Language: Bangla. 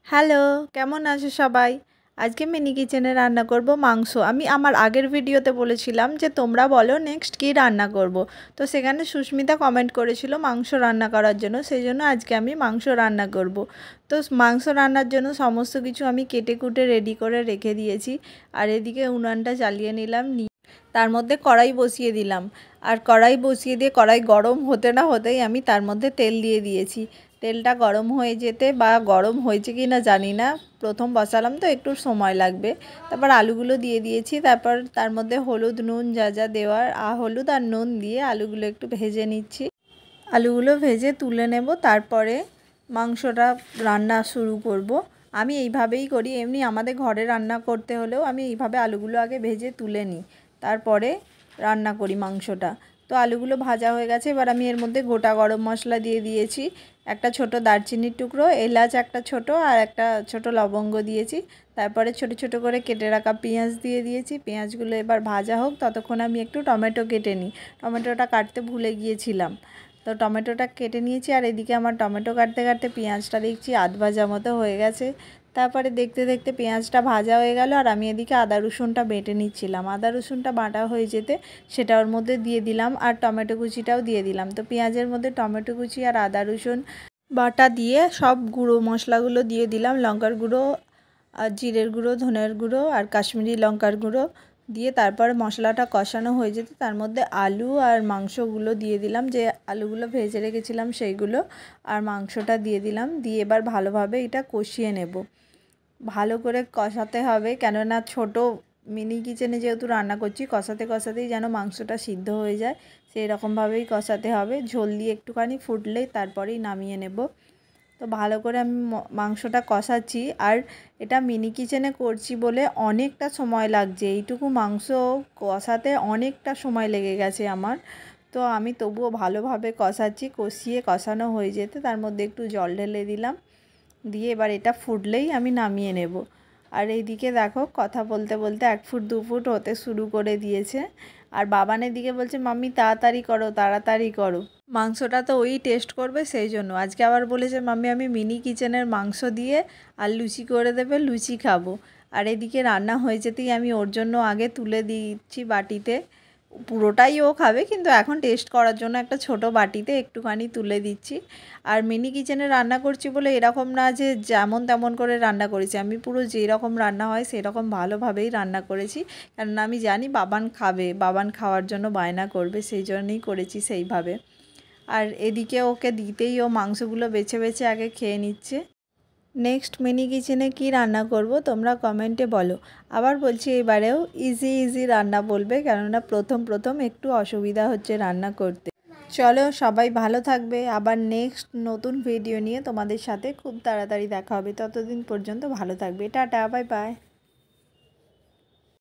হ্যালো, কেমন আছো সবাই? আজকে মিনি কিচেনে রান্না করব মাংস। আমি আমার আগের ভিডিওতে বলেছিলাম যে তোমরা বলো নেক্সট কী রান্না করব। তো সেখানে সুস্মিতা কমেন্ট করেছিল মাংস রান্না করার জন্য, সেই জন্য আজকে আমি মাংস রান্না করব। তো মাংস রান্নার জন্য সমস্ত কিছু আমি কেটে কুটে রেডি করে রেখে দিয়েছি। আর এদিকে উনানটা জ্বালিয়ে নিলাম, তার মধ্যে কড়াই বসিয়ে দিলাম। আর কড়াই বসিয়ে দিয়ে কড়াই গরম হতে না হতেই আমি তার মধ্যে তেল দিয়ে দিয়েছি। তেলটা গরম হয়ে যেতে বা গরম হয়েছে কি না জানি না, প্রথম বসালাম তো একটু সময় লাগবে। তারপর আলুগুলো দিয়ে দিয়েছি, তারপর তার মধ্যে হলুদ নুন যা যা দেওয়ার হলুদ আর নুন দিয়ে আলুগুলো একটু ভেজে নিচ্ছি। আলুগুলো ভেজে তুলে নেব, তারপরে মাংসটা রান্না শুরু করব। আমি এইভাবেই করি, এমনি আমাদের ঘরে রান্না করতে হলেও আমি এইভাবে আলুগুলো আগে ভেজে তুলে নিই, তারপরে রান্না করি মাংসটা। তো আলুগুলো ভাজা হয়ে গেছে, এবার আমি এর মধ্যে গোটা গরম মশলা দিয়ে দিয়েছি, একটা ছোট দারচিনির টুকরো, এলাচ একটা ছোট, আর একটা ছোট লবঙ্গ দিয়েছি। তারপরে ছোট ছোট করে কেটে রাখা পেঁয়াজ দিয়ে দিয়েছি। পেঁয়াজগুলো এবার ভাজা হোক, ততক্ষণ আমি একটু টমেটো কেটে নিই। টমেটোটা কাটতে ভুলে গিয়েছিলাম, তো টমেটোটা কেটে নিয়েছি। আর এদিকে আমার টমেটো কাটতে কাটতে পেঁয়াজটা দেখছি আধ ভাজা মতো হয়ে গেছে। তারপরে দেখতে দেখতে পেঁয়াজটা ভাজা হয়ে গেল, আর আমি এদিকে আদা রসুনটা বেটে নিচ্ছিলাম। আদা রসুনটা বাটা হয়ে যেতে সেটা ওর মধ্যে দিয়ে দিলাম, আর টমেটো কুচিটাও দিয়ে দিলাম। তো পেঁয়াজের মধ্যে টমেটো কুচি আর আদা রসুন বাটা দিয়ে সব গুঁড়ো মশলাগুলো দিয়ে দিলাম, লঙ্কার গুঁড়ো আর জিরের গুঁড়ো, ধনের গুঁড়ো আর কাশ্মীরি লঙ্কার গুঁড়ো দিয়ে তারপর মশলাটা কষানো হয়ে যেতে তার মধ্যে আলু আর মাংসগুলো দিয়ে দিলাম, যে আলুগুলো ভেজে রেখেছিলাম সেইগুলো, আর মাংসটা দিয়ে দিলাম। দিয়ে এবার ভালোভাবে এটা কষিয়ে নেব। ভালো করে কষাতে হবে, কেননা ছোট মিনি কিচেনে যেহেতু রান্না করছি, কষাতে কষাতেই যেন মাংসটা সিদ্ধ হয়ে যায়, সেই রকমভাবেই কষাতে হবে। ঝোল দিয়ে একটুখানি ফুটলেই তারপরেই নামিয়ে নেব। তো ভালো করে আমি মাংসটা কষাচ্ছি, আর এটা মিনি কিচেনে করছি বলে অনেকটা সময় লাগছে। এইটুকু মাংস কষাতে অনেকটা সময় লেগে গেছে আমার। তো আমি তবুও ভালোভাবে কষাচ্ছি, কষিয়ে কষানো হয়ে যেতে তার মধ্যে একটু জল ঢেলে দিলাম, দিয়ে এবার এটা ফুটলেই আমি নামিয়ে নেব। আর এইদিকে দেখো কথা বলতে বলতে 1 ফুট 2 ফুট হতে শুরু করে দিয়েছে। আর বাবানের দিকে বলছে মাম্মি তাড়াতাড়ি করো তাড়াতাড়ি করো, মাংসটা তো ওই টেস্ট করবে, সেই জন্য আজকে আবার বলেছে মাম্মি আমি মিনি কিচেনের মাংস দিয়ে আর লুচি করে দেবে, লুচি খাবো। আর এদিকে রান্না হয়ে যেতেই আমি ওর জন্য আগে তুলে দিচ্ছি বাটিতে। পুরোটাই ও খাবে, কিন্তু এখন টেস্ট করার জন্য একটা ছোট বাটিতে একটুখানি তুলে দিচ্ছি। আর মিনি কিচেনে রান্না করছি বলে এরকম না যে যেমন তেমন করে রান্না করেছি, আমি পুরো যেরকম রান্না হয় সেরকম ভালোভাবেই রান্না করেছি, কেননা আমি জানি বাবান খাবে, বাবান খাওয়ার জন্য বায়না করবে, সেই জন্যই করেছি সেইভাবে। আর এদিকে ওকে দিতেই ও মাংসগুলো বেছে বেছে আগে খেয়ে নিচ্ছে। নেক্সট মিনি কিচেনে কি রান্না করব তোমরা কমেন্টে বলো। আবার বলছি এবারেও ইজি ইজি রান্না বলবে, কেননা প্রথম প্রথম একটু অসুবিধা হচ্ছে রান্না করতে। চলো সবাই ভালো থাকবে, আবার নেক্সট নতুন ভিডিও নিয়ে তোমাদের সাথে খুব তাড়াতাড়ি দেখা হবে। ততদিন পর্যন্ত ভালো থাকবে, টাটা, বাই বাই।